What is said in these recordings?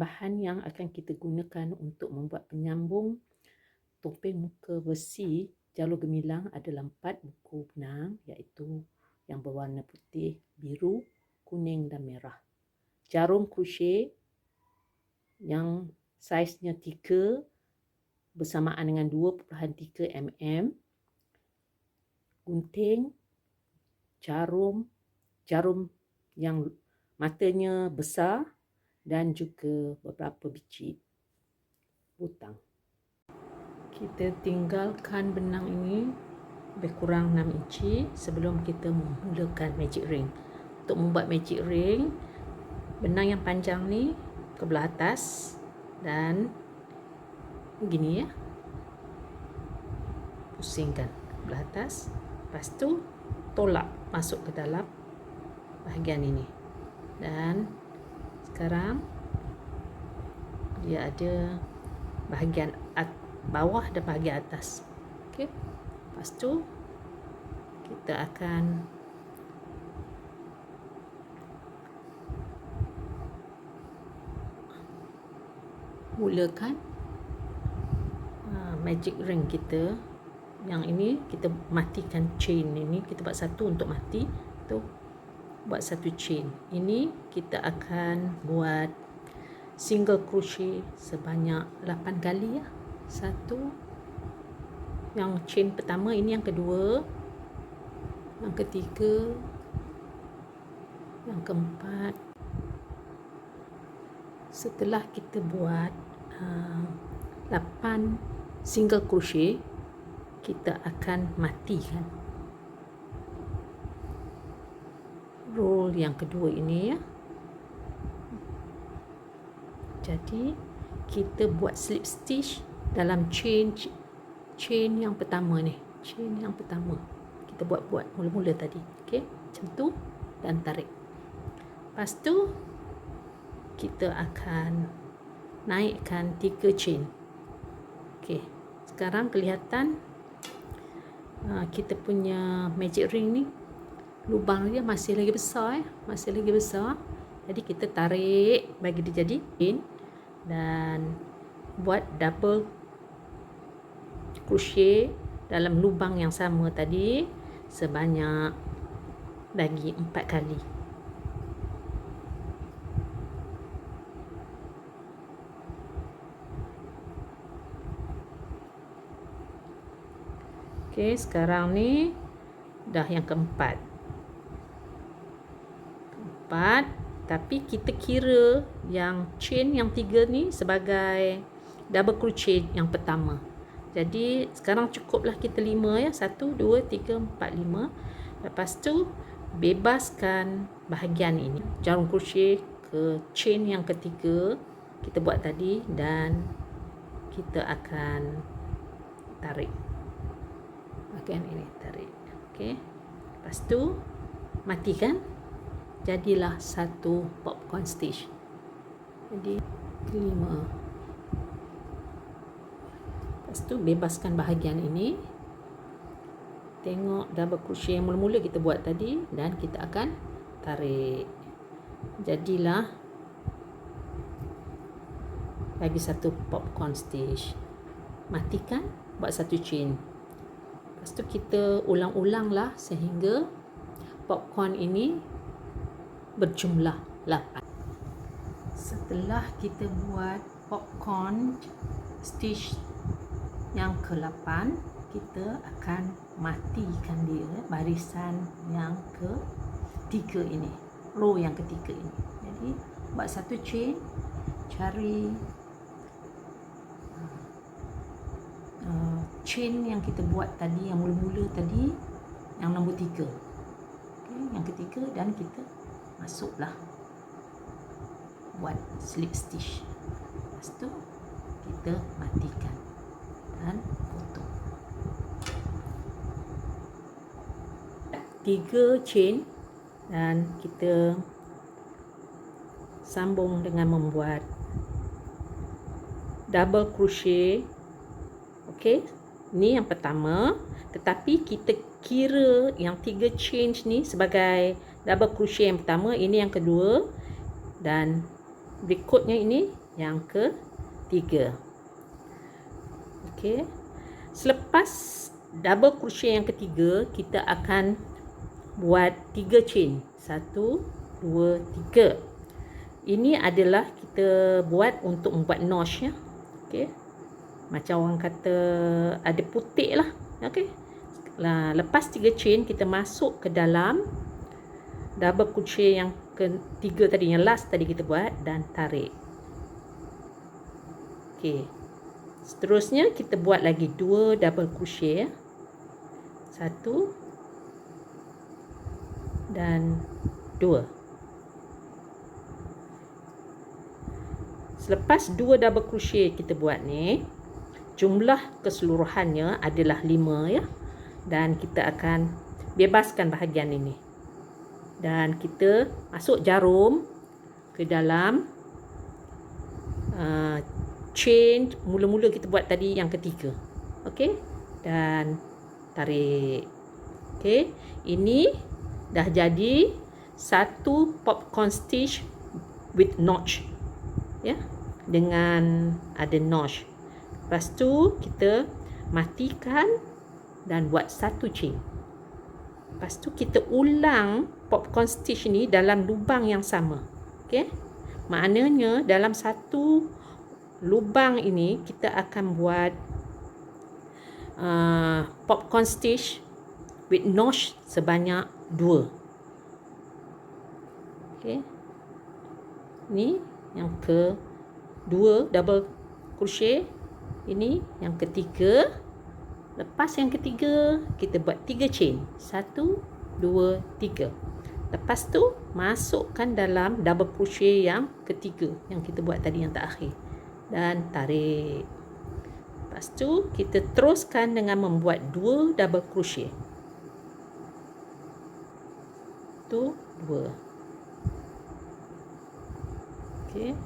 bahan yang akan kita gunakan untuk membuat penyambung topeng muka besi jalur gemilang adalah 4 buku benang, iaitu yang berwarna putih, biru, kuning dan merah. Jarum crochet yang saiznya 3 bersamaan dengan 2.3 mm. Gunting, jarum yang matanya besar dan juga beberapa biji butang. Kita tinggalkan benang ini lebih kurang 6 inci sebelum kita memulakan magic ring. Untuk membuat magic ring, benang yang panjang ni ke belah atas dan begini ya. Pusingkan ke belah atas. Lepas tu tolak masuk ke dalam bahagian ini. Dan sekarang dia ada bahagian bawah dan bahagian atas. Okey. Lepas tu kita akan mulakan magic ring kita. Yang ini kita matikan chain ini, kita buat satu untuk mati, tu buat satu chain. Ini kita akan buat single crochet sebanyak 8 kali ya. Satu, yang chain pertama, ini yang kedua, yang ketiga, yang keempat. Setelah kita buat 8 single crochet, kita akan matikan roll yang kedua ini ya. Jadi kita buat slip stitch dalam chain yang pertama ni. Chain yang pertama kita buat mula-mula tadi. Okey, macam tu, dan tarik. Lepas tu kita akan naikkan 3 chain. Okey, sekarang kelihatan kita punya magic ring ni lubang dia masih lagi besar masih lagi besar. Jadi kita tarik bagi dia jadi pin dan buat double crochet dalam lubang yang sama tadi sebanyak lagi 4 kali. Okey, sekarang ni dah yang keempat. Tapi kita kira yang chain yang 3 ni sebagai double crochet yang pertama. Jadi sekarang cukuplah kita 5 ya. 1, 2, 3, 4, 5. Lepas tu bebaskan bahagian ini. Jarum crochet ke chain yang ketiga kita buat tadi dan kita akan tarik. Bahagian ini tarik. Okey. Lepas tu matikan. Jadilah satu popcorn stitch. Jadi 5. Lepas tu bebaskan bahagian ini. Tengok double crochet yang mula-mula kita buat tadi dan kita akan tarik. Jadilah lagi satu popcorn stitch. Matikan, buat satu chain. Lepas tu kita ulang-ulanglah sehingga popcorn ini berjumlah 8. Setelah kita buat popcorn stitch yang ke-8, kita akan matikan dia barisan yang ke-3 ini, row yang ke-3 ini. Jadi buat satu chain, cari chain yang kita buat tadi, yang mula-mula tadi, yang nombor 3. Okay, yang ketiga, dan kita masuklah buat slip stitch. Lepas tu kita matikan dan potong 3 chain dan kita sambung dengan membuat double crochet. Okey, ni yang pertama, tetapi kita kira yang 3 chain ni sebagai double crochet yang pertama, ini yang kedua, dan berikutnya ini yang ketiga. Okey. Selepas double crochet yang ketiga, kita akan buat 3 chain. 1 2 3. Ini adalah kita buat untuk membuat notch ya. Okey. Macam orang kata ada putik lah. Okey. Lepas 3 chain, kita masuk ke dalam double crochet yang ketiga tadi, yang last tadi kita buat, dan tarik. Okey. Seterusnya kita buat lagi 2 double crochet ya. 1 dan 2. Selepas 2 double crochet kita buat ni, jumlah keseluruhannya adalah 5 ya. Dan kita akan bebaskan bahagian ini. Dan kita masuk jarum ke dalam chain mula-mula kita buat tadi yang ketiga. Okey, dan tarik. Okey, ini dah jadi satu popcorn stitch with notch ya, dengan ada notch. Lepas tu kita matikan dan buat satu chain. Lepas tu kita ulang popcorn stitch ni dalam lubang yang sama. Okey, maknanya dalam satu lubang ini kita akan buat popcorn stitch with notch sebanyak 2. Okey, ni yang ke-2 double crochet, ini yang ketiga. Lepas yang ketiga, kita buat 3 chain. 1 2 3. Lepas tu masukkan dalam double crochet yang ketiga yang kita buat tadi yang terakhir, dan tarik. Lepas tu kita teruskan dengan membuat 2 double crochet. Tu 2. Okey.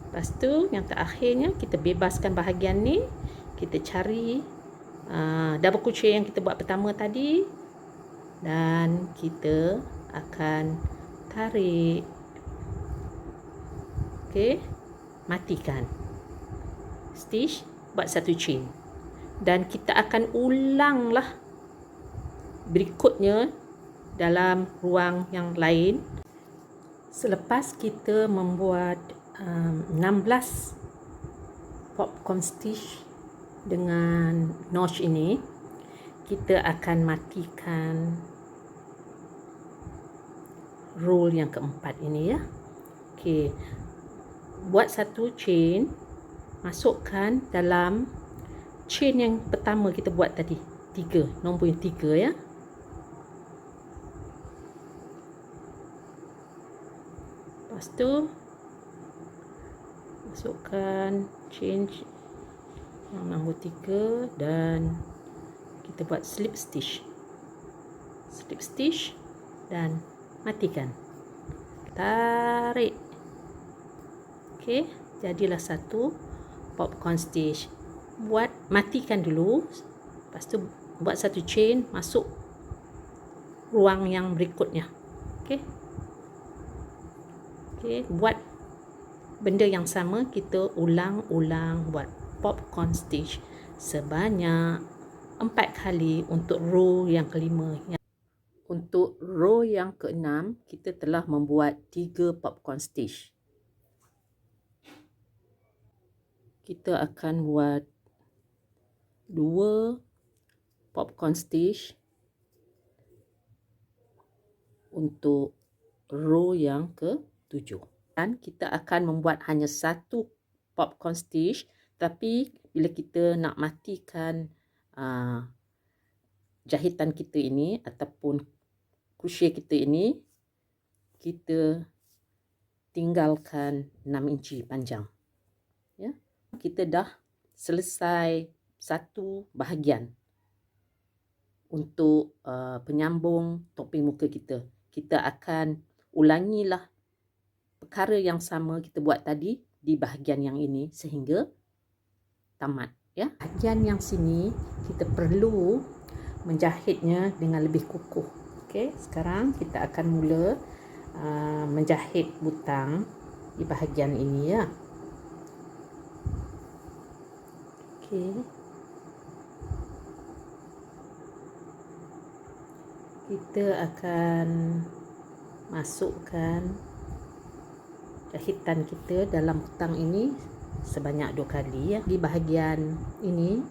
Lepas tu yang terakhirnya kita bebaskan bahagian ni. Kita cari double crochet yang kita buat pertama tadi, dan kita akan tarik. Okey, matikan. Stitch, buat satu chain. Dan kita akan ulanglah berikutnya dalam ruang yang lain. Selepas kita membuat 16 popcorn stitch dengan notch ini, kita akan matikan roll yang keempat ini ya. Okey, buat satu chain, masukkan dalam chain yang pertama kita buat tadi, 3, nombor yang 3 ya. Lepas tu masukkan chain yang nombor 3 dan kita buat slip stitch. Slip stitch dan matikan. Tarik. Okey, jadilah satu popcorn stitch. Buat, matikan dulu. Lepas tu buat satu chain, masuk ruang yang berikutnya. Okey. Okey, buat benda yang sama, kita ulang-ulang buat popcorn stitch sebanyak 4 kali untuk row yang kelima. Untuk row yang keenam, kita telah membuat 3 popcorn stitch. Kita akan buat 2 popcorn stitch untuk row yang ke-7. Dan kita akan membuat hanya satu popcorn stitch, tapi bila kita nak matikan jahitan kita ini ataupun crochet kita ini, kita tinggalkan 6 inci panjang ya. Kita dah selesai satu bahagian untuk penyambung topeng muka kita. Kita akan ulangilah perkara yang sama kita buat tadi di bahagian yang ini sehingga tamat ya. Bahagian yang sini kita perlu menjahitnya dengan lebih kukuh. Okey, sekarang kita akan mula menjahit butang di bahagian ini ya. Okey. Kita akan masukkan jahitan kita dalam hutang ini sebanyak 2 kali ya. Di bahagian ini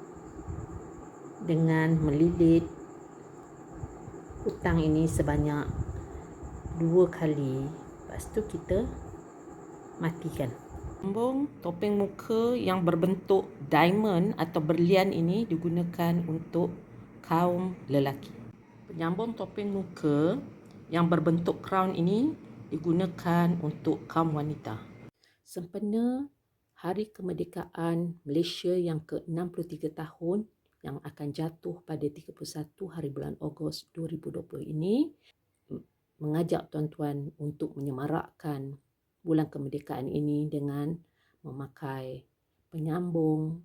dengan melilit hutang ini sebanyak 2 kali. Lepas tu kita matikan. Sambung topeng muka yang berbentuk diamond atau berlian ini digunakan untuk kaum lelaki. Penyambung topeng muka yang berbentuk crown ini digunakan untuk kaum wanita. Sempena Hari Kemerdekaan Malaysia yang ke-63 tahun yang akan jatuh pada 31 hari bulan Ogos 2020 ini, mengajak tuan-tuan untuk menyemarakkan bulan kemerdekaan ini dengan memakai penyambung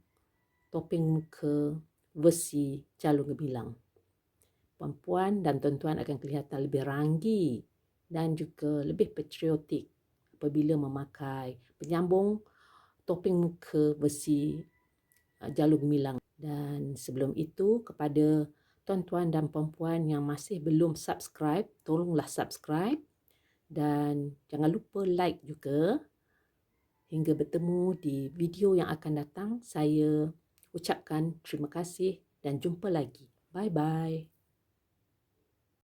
topeng muka versi Calon Gebilang. Perempuan dan tuan-tuan akan kelihatan lebih ranggi dan juga lebih patriotik apabila memakai penyambung topeng muka versi Jalur Gemilang. Dan sebelum itu, kepada tuan-tuan dan perempuan yang masih belum subscribe, tolonglah subscribe dan jangan lupa like juga. Hingga bertemu di video yang akan datang, saya ucapkan terima kasih dan jumpa lagi. Bye-bye.